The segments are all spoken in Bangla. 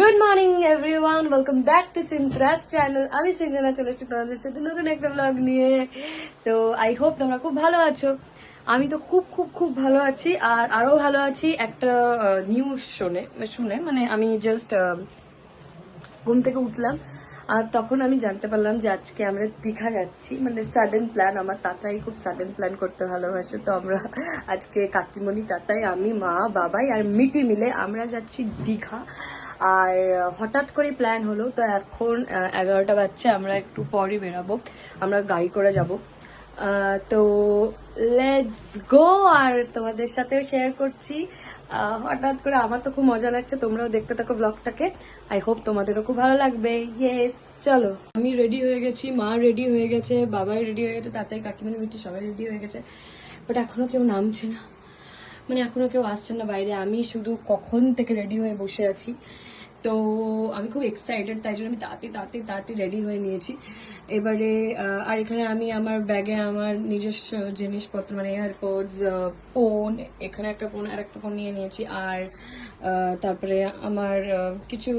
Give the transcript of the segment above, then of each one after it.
Good morning everyone, welcome back to সিনথ্রাস চ্যানেল। আমি সিনজানা চলে এসেছি তোমাদের সাথে নতুন একটা ব্লগ নিয়ে। তো আই হোপ তোমরা খুব ভালো আছো। আমি তো খুব খুব খুব ভালো আছি, আর আরো ভালো আছি একটা নিউজ শুনে মানে আমি জাস্ট ঘুম থেকে উঠলাম আর তখন আমি জানতে পারলাম যে আজকে আমরা দীঘা যাচ্ছি। মানে সাডেন প্ল্যান, আমার তাতাই খুব সাডেন প্ল্যান করতে ভালোবাসে। তো আমরা আজকে কাকিমণি, তাতাই, আমি, মা, বাবাই আর মিটি মিলে আমরা যাচ্ছি দীঘা। আর হঠাৎ করে প্ল্যান হলো। তো এখন 11টা বাজছে, আমরা একটু পরে বেরাবো, আমরা গাড়ি করে যাব। তো লেটস গো, আর তোমাদের সাথেও শেয়ার করছি। হঠাৎ করে আমার তো খুব মজা লাগছে, তোমরাও দেখতে থাকো ব্লগটাকে। আই হোপ তোমাদেরও খুব ভালো লাগবে। ইয়েস, চলো। আমি রেডি হয়ে গেছি, মা রেডি হয়ে গেছে, বাবাই রেডি হয়ে গেছে, তাতাই, কাকিমানি, মিটি সবাই রেডি হয়ে গেছে। বাট এখনো কেউ নামছে না, মানে এখনো কেউ আসছে না বাইরে। আমি শুধু কখন থেকে রেডি হয়ে বসে আছি। তো আমি খুব এক্সাইটেড, তাই জন্য আমি তাড়াতাড়ি রেডি হয়ে নিয়েছি। এবারে আর এখানে আমি আমার ব্যাগে আমার নিজস্ব জিনিসপত্র, মানে এয়ারপোডস, ফোন, এখানে একটা ফোন আর একটা ফোন নিয়ে নিয়েছি। আর তারপরে আমার কিছু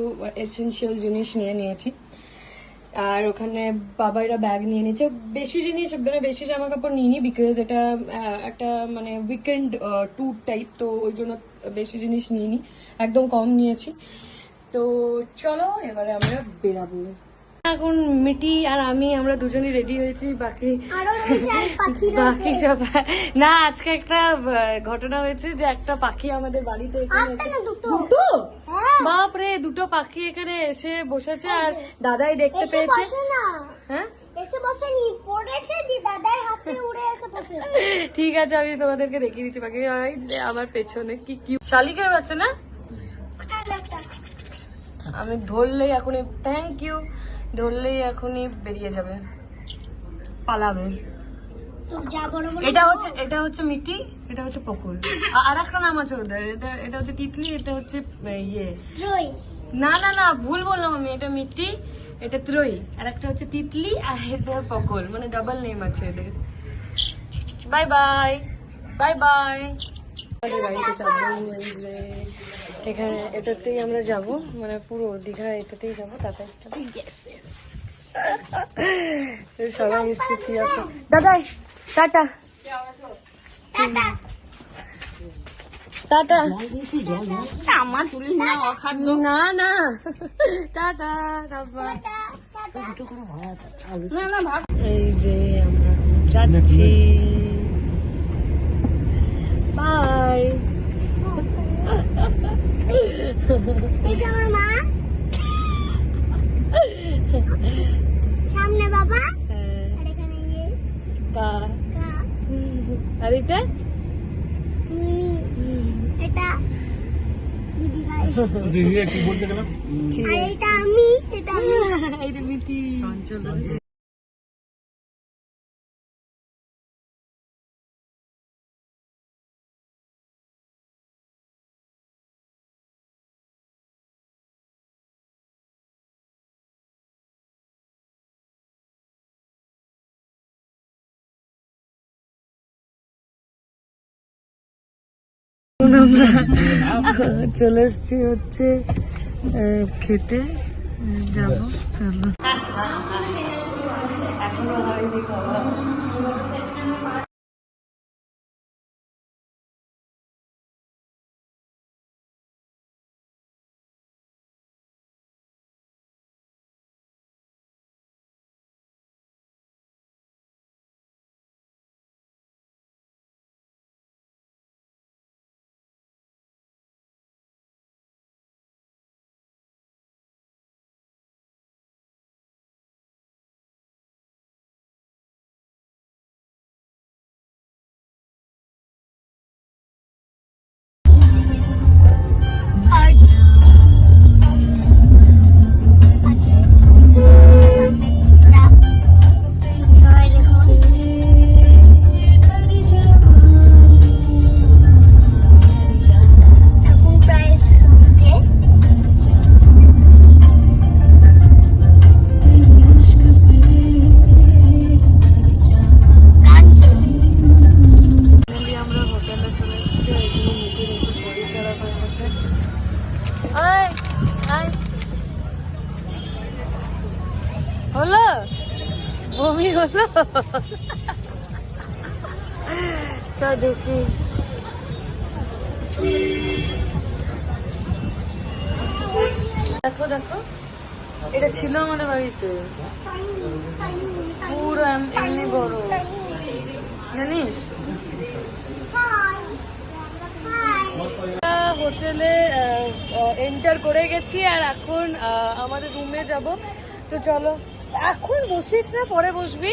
এসেনশিয়াল জিনিস নিয়ে নিয়েছি। আর ওখানে বাবাইরা ব্যাগ নিয়ে নিয়েছে। বেশি জিনিস, মানে বেশি জামা কাপড় নিইনি, বিকজ এটা একটা মানে উইকেন্ড ট্যুর টাইপ, তো ওই জন্য বেশি জিনিস নিইনি, একদম কম নিয়েছি। তো চলো এবারে আমরা বেরাবো। এখন মিটি আর আমি আমরা দুজনই রেডি হয়েছি, বাকি বাকি সব না। আজকে একটা ঘটনা হয়েছে যে একটা পাখি আমাদের বাড়িতে এখানে দুটো, বাপরে, দুটো পাখি এখানে এসে বসেছে আর দাদাই দেখতে পেয়েছে। হ্যাঁ, ঠিক আছে, আমি তোমাদেরকে দেখিয়ে দিচ্ছি পাখি। আমার পেছনে কি কি শালিকের বাচ্চা না, আমি ধরলেই এখনই, থ্যাংক ইউ, ধরলেই এখনই বেরিয়ে যাবে, পালাবে। এটা হচ্ছে মিটি, এটা হচ্ছে পকুল, আর একটা নাম আছে ওদের, এটা হচ্ছে তিতলি, এটা হচ্ছে ইয়ে, না না না, ভুল বললাম আমি। এটা মিটি, এটা ত্রয়ী, আর একটা হচ্ছে তিতলি, আর এটা পকুল, মানে ডাবল নেম আছে এদের। Bye bye, bye bye. গাড়িতে চাপবো, এখানে এটাতেই আমরা যাব, মানে পুরো দীঘা এটাতেই যাবো। তাড়াতাড়ি সবাই এসেছি। দাদাই টাটা, টাটা। আমার না না, টাটা। এই যে আমরা যাচ্ছি, বাই। সামনে বাবা, আর এটা এটা কি বলতে গেলাম, এটা আমি, এটা মিটি। আমরা চলে এসছি হচ্ছে খেতে যাবো, চলো। এখনো হয়নি খাওয়া। এরকমই হলো। চল দেখি। দেখো দেখো, এটা ছিল আমাদের বাড়িতে, পুরো এমনি বড়, জানিস? হোটেলে এন্টার করে গেছি আর এখন আমাদের রুমে যাব। তো চলো, এখন বসিস না, পরে বসবি।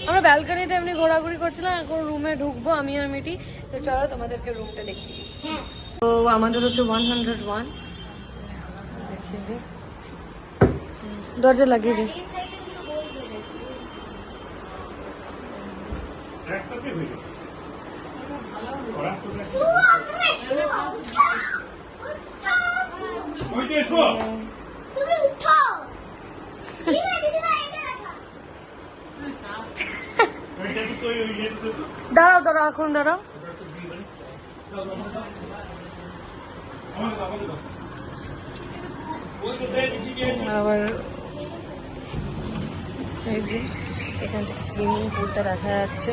আমরা ব্যালকনিতে এমনি ঘোরাঘুরি করছিলাম, এখন রুমে ঢুকবো আমি আর মিটি। তো চলো তোমাদেরকে রুমটা দেখিয়ে দিচ্ছি। তো আমাদের হচ্ছে 101, দেখিয়ে দিই, দরজা লাগিয়ে দিই। তুমি উঠো। দাঁড়াও দাঁড়াও, এখন দাঁড়াও। আবার এই যে এখান থেকে সুইমিং পুলটা দেখা যাচ্ছে,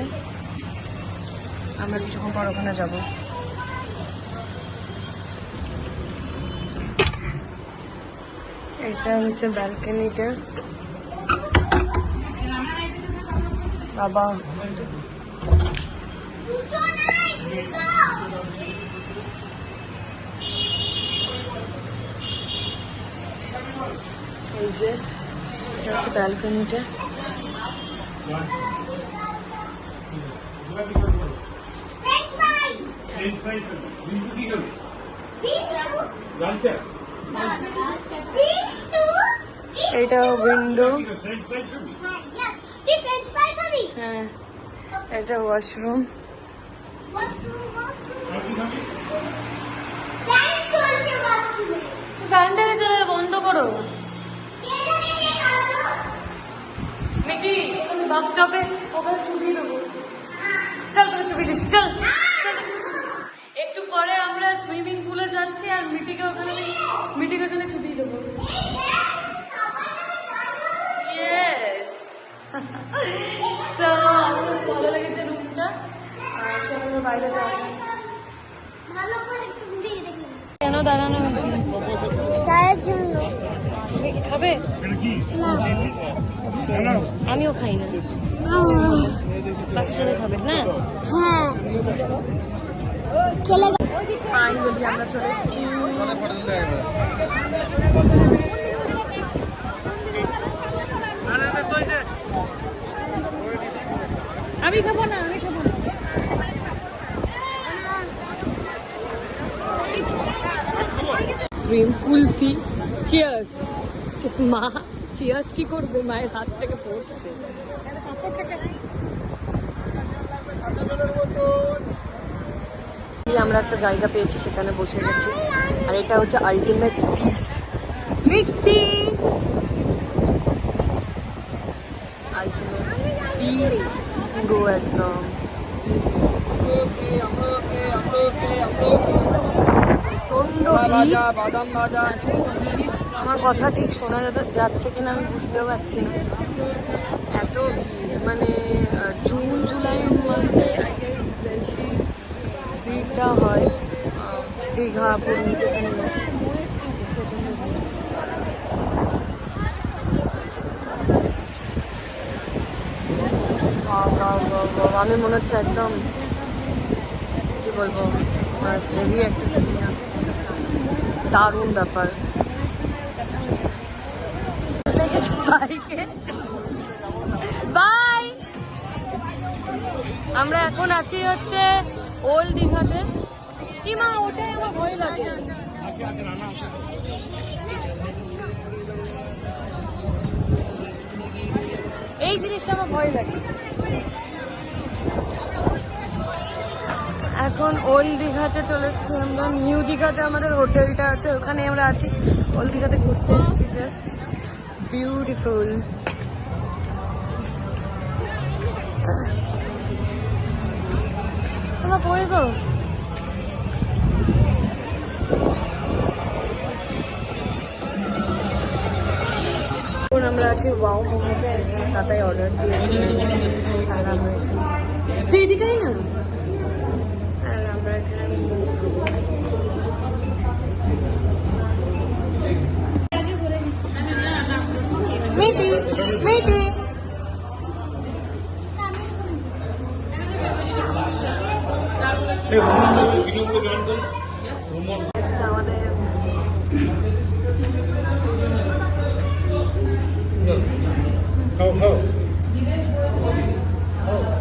আমরা কিছুক্ষণ পর ওখানে যাবো। এটা হচ্ছে ব্যালকনিটা। বাবা এই যে এটা হচ্ছে ব্যালকনিটা। এটা উইন্ডো, হ্যাঁ এটা ওয়াশরুম। ফ্যানটাকে চলে বন্ধ করো মিটি, তুমি ভাবতে হবে ওখানে চুপিয়ে দেবো। চল তোকে চুপিয়ে দিচ্ছি, চল চল। একটু পরে আমরা সুইমিং পুলে যাচ্ছি আর মিটিকে ওখানে চুপিয়ে দেবো। ইয়েস। সো আমাদের ভালো লেগেছে রুমটা, আর চলো বাইরে যাবো। কেন দাঁড়ানো হয়েছে? চায়ের জন্য। খাবে? আমিও খাই না, বাচ্চারা খাবে না। হ্যাঁ খেলে ফাইনালি আমরা চলে এসেছি। আমি খাবো না, আমি খাবো না। Cream kulfi, cheers. মা চিয়ার্স কি করবে, মায়ের হাত থেকে পড়ছে। আমরা একটা জায়গা পেয়েছি, সেখানে বসে গেছি। আর এটা হচ্ছে আলটিমেট পিস, মিট্টি আলটিমেট পিস গো একদম। বাদাম ভাজা। আমার কথা ঠিক শোনা যাচ্ছে কিনা আমি বুঝতেও পারছি না, এত ভিড়। মানে জুন জুলাইয়ের মধ্যে বেশি ভিড়টা হয় দীঘা পুরী। আমি মনে হচ্ছে একদম কি বলবো, হেভি একটা দারুণ ব্যাপার। বাই। আমরা এখন আছি হচ্ছে ওল্ড দীঘাতে। কি মা, ওটাই আমার ভয় লাগে। এই জিনিসটা আমার ভয় লাগে। এখন ওল্ড দীঘাতে চলে এসেছি আমরা। নিউ দীঘাতে আমাদের হোটেলটা আছে, ওখানে আমরা আছি। ওল্ড দীঘাতে ঘুরতে এসেছি, জাস্ট বিউটিফুল। তোমার পড়ে গো। এখন আমরা আছি ওয়াও মোমোতে, তাতাই অর্ডার দিয়েছি আর আমরা এখানে তুই এদিকেই না আর আমরা এখানে মেটি মেটি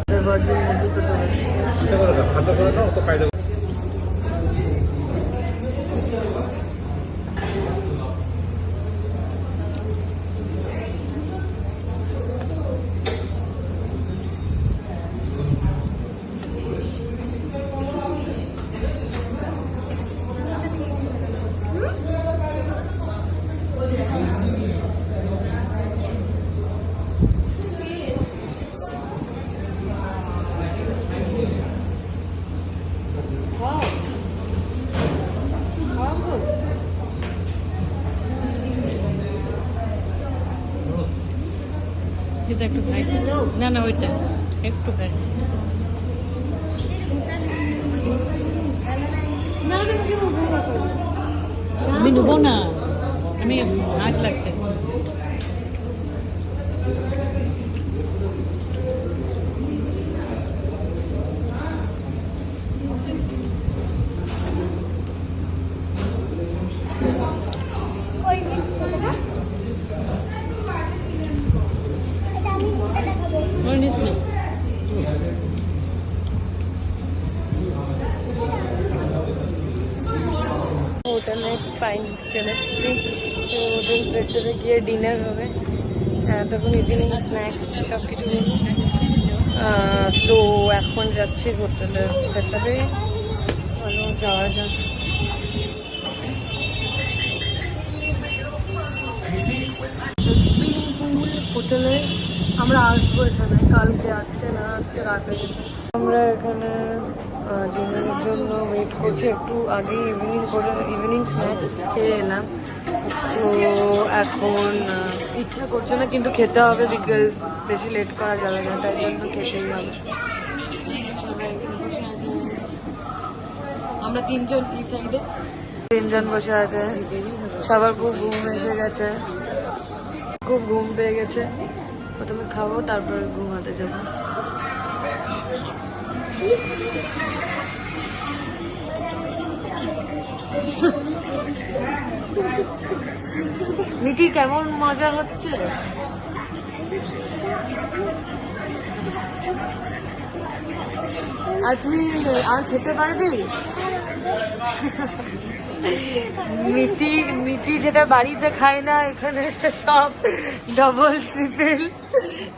আমাদের ভার্জিন মজুদ চলে এসেছে। এটা একটু খাই না না ওইটা একটু খাই আমি নেবো না আমি হাত লাগছে ওর নিস না হোটেলে ফাইন চলে এসেছি, তো হোটেল ভেতরে গিয়ে ডিনার হবে, তখন ইভিনিং স্ন্যাক্স সব কিছু করবো। তো এখন যাচ্ছি হোটেলের ভেতরে, চলো যাওয়া যাক। সুইমিং পুল হোটেলে আমরা আসবো এখানে কালকে, আজকে না, আজকে রাতে গেছি। আমরা এখানে ডিনারের জন্য ওয়েট করছি, একটু আগে ইভিনিং স্ন্যাক্স খেয়ে এলাম, তো এখন ইচ্ছা করছে না কিন্তু খেতে হবে, বিকজ বেশি লেট করা যাবে না, তাই জন্য খেতেই হবে। আমরা তিনজন এই সাইডে, তিনজন বসে আছে, সবার খুব ঘুম এসে গেছে, খুব ঘুম পেয়ে গেছে। প্রথমে খাবো তারপর ঘুমাতে যাবো। মিটি কেমন মজা হচ্ছে? আর তুই আর খেতে পারবি? মিটি যেটা বাড়িতে খায় না এখানে সব ডবল ট্রিপল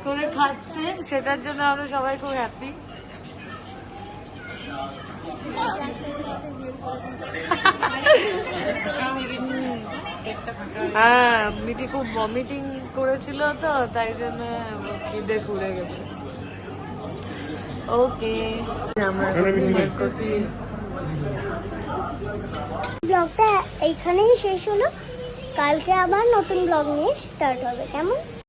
করে খাচ্ছে, সেটার জন্য আমরা সবাই খুব হ্যাপি। হ্যাঁ, মিটি খুব ভমিটিং করেছিল তো, তাই জন্য খিদে ঘুরে গেছে। ওকে, আমরা ডিনার করছি। ব্লগটা এইখানেই শেষ হলো, কালকে আবার নতুন ব্লগ নিয়ে স্টার্ট হবে, কেমন?